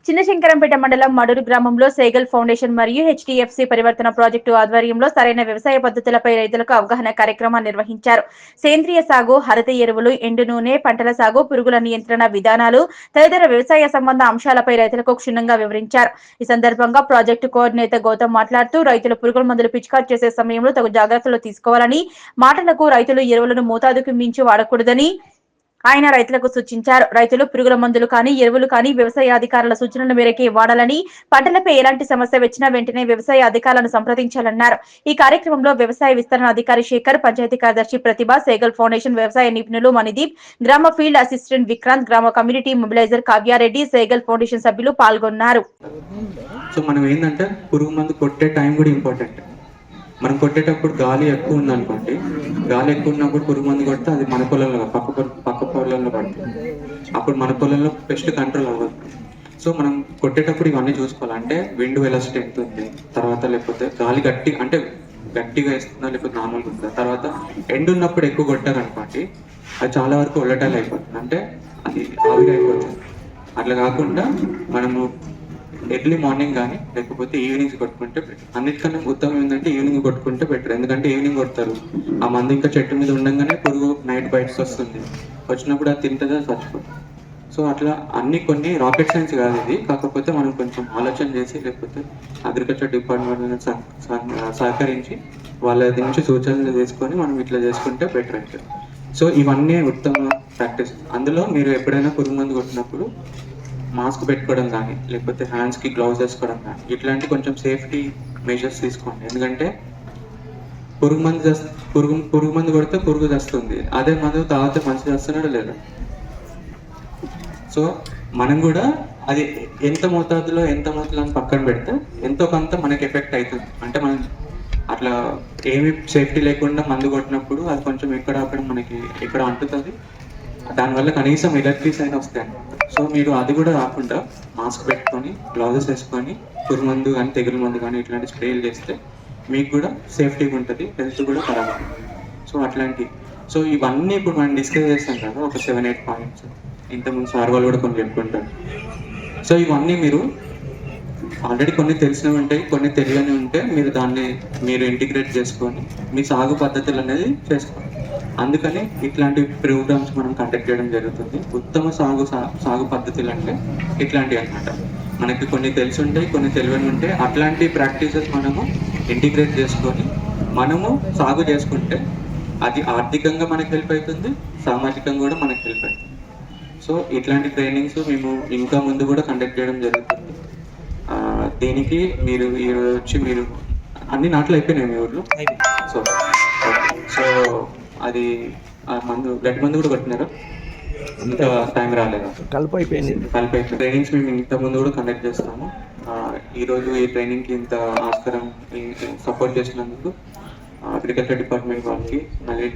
చిన్నశంకరంపేట మండలం మడూరు గ్రామంలో సేగల్ ఫౌండేషన్ మరియు హెచ్డిఎఫ్సి పరివర్తన ప్రాజెక్టు ఆధ్వర్యంలో సరైన వ్యవసాయ పద్ధతులపై రైతులకు అవగాహన కార్యక్రమాన్ని నిర్వహించారు. సేంద్రియ సాగు, హరిత ఎరువులు, ఎండు నూనె, పంటల సాగు, పురుగుల నియంత్రణ విధానాలు తదితర వ్యవసాయ సంబంధ అంశాలపై రైతులకు క్షుణ్ణంగా వివరించారు. ఈ సందర్భంగా ప్రాజెక్టు కోఆర్డినేటర్ గౌతమ్ మాట్లాడుతూ రైతులు పురుగుల మందులు పిచికారీ చేసే సమయంలో తగు జాగ్రత్తలు తీసుకోవాలని, మాటలకు రైతులు ఎరువులను మోతాదుకు మించి వాడకూడదని ఆయన రైతులకు సూచించారు. రైతులు పురుగుల మందులు కానీ, ఎరువులు కానీ వ్యవసాయ అధికారుల సూచనల మేరకే వాడాలని, పంటలపై ఎలాంటి సమస్య వచ్చినా వెంటనే వ్యవసాయ అధికారులను సంప్రదించాలన్నారు. ఈ కార్యక్రమంలో వ్యవసాయ విస్తరణ అధికారి శేఖర్, పంచాయతీ కార్యదర్శి ప్రతిభ, సేగల్ ఫౌండేషన్ వ్యవసాయ నిపుణులు మణిదీప్, గ్రామ ఫీల్డ్ అసిస్టెంట్ విక్రాంత్, గ్రామ community mobiliser Kavya Reddy, Saigal foundation సభ్యులు పాల్గొన్నారు. సో మనం ఏంటంటే పురుగు మందు కొట్టే టైం కూడా ఇంపార్టెంట్. మనం కొట్టేటప్పుడు గాలి ఎక్కువ ఉందనుకోండి, గాలి ఎక్కువ ఉన్నప్పుడు పురుగు మందు కొడితే అది మన పొలంలో పక్క పొలంలో పడుతుంది. అప్పుడు మన పొలంలో పెస్ట్ కంట్రోల్ అవ్వదు. సో మనం కొట్టేటప్పుడు ఇవన్నీ చూసుకోవాలంటే విండ్ వెలాసిటీ ఎంత ఉంది, తర్వాత లేకపోతే గాలి గట్టిగా వేస్తుందా లేకపోతే నార్మల్గా ఉంటుందా, తర్వాత ఎండ్ ఉన్నప్పుడు ఎక్కువ కొట్టారనుకోండి అది చాలా వరకు ఒలటైల్ అయిపోతుంది, అంటే అది ఆవిరి అయిపోతుంది. అట్లా కాకుండా మనము ఎర్లీ మార్నింగ్ కానీ లేకపోతే ఈవినింగ్స్ కొట్టుకుంటే బెటర్. అన్నిటికన్నా ఉత్తమం ఏంటంటే ఈవినింగ్ కొట్టుకుంటే బెటర్. ఎందుకంటే ఈవినింగ్ కొడతారు, ఆ మంది ఇంకా చెట్టు మీద ఉండగానే పురుగు నైట్ బయటకు వస్తుంది, వచ్చినప్పుడు అది తింటుందా చచ్చిపోతుంది. సో అట్లా కొన్ని రాకెట్ సైన్స్ కాదు ఇది, కాకపోతే మనం కొంచెం ఆలోచన చేసి లేకపోతే అగ్రికల్చర్ డిపార్ట్మెంట్ సహకరించి వాళ్ళ నుంచి సూచనలు తీసుకొని మనం ఇట్లా చేసుకుంటే బెటర్ అవుతుంది. సో ఇవన్నీ ఉత్తమ ప్రాక్టీస్. అందులో మీరు ఎప్పుడైనా పురుగు మందు కొట్టినప్పుడు మాస్క్ పెట్టుకోవడం కానీ లేకపోతే హ్యాండ్స్కి గ్లౌజ్ వేసుకోవడం కానీ ఇట్లాంటి కొంచెం సేఫ్టీ మెజర్స్ తీసుకోండి. ఎందుకంటే పురుగు మందు కొడితే పురుగు చేస్తుంది, అదే మందు తాగితే మంచి చేస్తున్నాడు లేదా. సో మనం కూడా అది ఎంత మోతాదులో పక్కన పెడితే ఎంతో కొంత మనకి ఎఫెక్ట్ అవుతుంది. అంటే మనం అట్లా ఏమి సేఫ్టీ లేకుండా మందు కొట్టినప్పుడు అది కొంచెం అక్కడ మనకి ఎక్కడ అంటుతుంది, దానివల్ల కనీసం ఎలర్జీస్ అయినా వస్తాయి. సో మీరు అది కూడా రాకుండా మాస్క్ పెట్టుకొని గ్లౌజెస్ వేసుకొని పురుగు మందు కానీ తెగులు మందు కానీ ఇట్లాంటి స్ప్రేలు చేస్తే మీకు కూడా సేఫ్టీగా ఉంటుంది, హెల్త్ కూడా ఖరాబ్ అవుతుంది. సో ఇవన్నీ ఇప్పుడు మనం డిస్కస్ చేస్తాం కదా, ఒక 7-8 పాయింట్స్. ఇంతకుముందు సార్ వాళ్ళు కూడా కొన్ని చెప్పుకుంటారు. సో ఇవన్నీ మీరు ఆల్రెడీ కొన్ని తెలిసినవి ఉంటాయి, కొన్ని తెలియని ఉంటే మీరు ఇంటిగ్రేట్ చేసుకొని మీ సాగు పద్ధతులు అనేది చేసుకోండి. అందుకని ఇట్లాంటి ప్రోగ్రామ్స్ మనం కండక్ట్ చేయడం జరుగుతుంది. ఉత్తమ సాగు పద్ధతులు అంటే ఇట్లాంటివి అన్నమాట. మనకి కొన్ని తెలిసి ఉంటాయి, కొన్ని తెలియని ఉంటాయి. అట్లాంటి ప్రాక్టీసెస్ మనము ఇంటిగ్రేట్ చేసుకొని మనము సాగు చేసుకుంటే అది ఆర్థికంగా మనకు హెల్ప్ అవుతుంది, సామాజికంగా కూడా మనకు హెల్ప్ అవుతుంది. సో ఇట్లాంటి ట్రైనింగ్స్ మేము ఇంకా ముందు కూడా కండక్ట్ చేయడం జరుగుతుంది. దీనికి మీరు మీరు అన్ని నాట్లు అయిపోయినాయి మీ ఊర్లో. సో అది బ్లడ్ మందు కూడా కొట్టినారు, ఇంకా టైం రాలేదు, కలిపి అయిపోయింది. ట్రైనింగ్స్ మేము ఇంత ముందు కూడా కండక్ట్ చేస్తాము. ఈరోజు ఈ ట్రైనింగ్కి ఇంత ఆస్కారం సపోర్ట్ చేసినందుకు అగ్రికల్చర్ డిపార్ట్మెంట్ వాళ్ళకి మళ్ళీ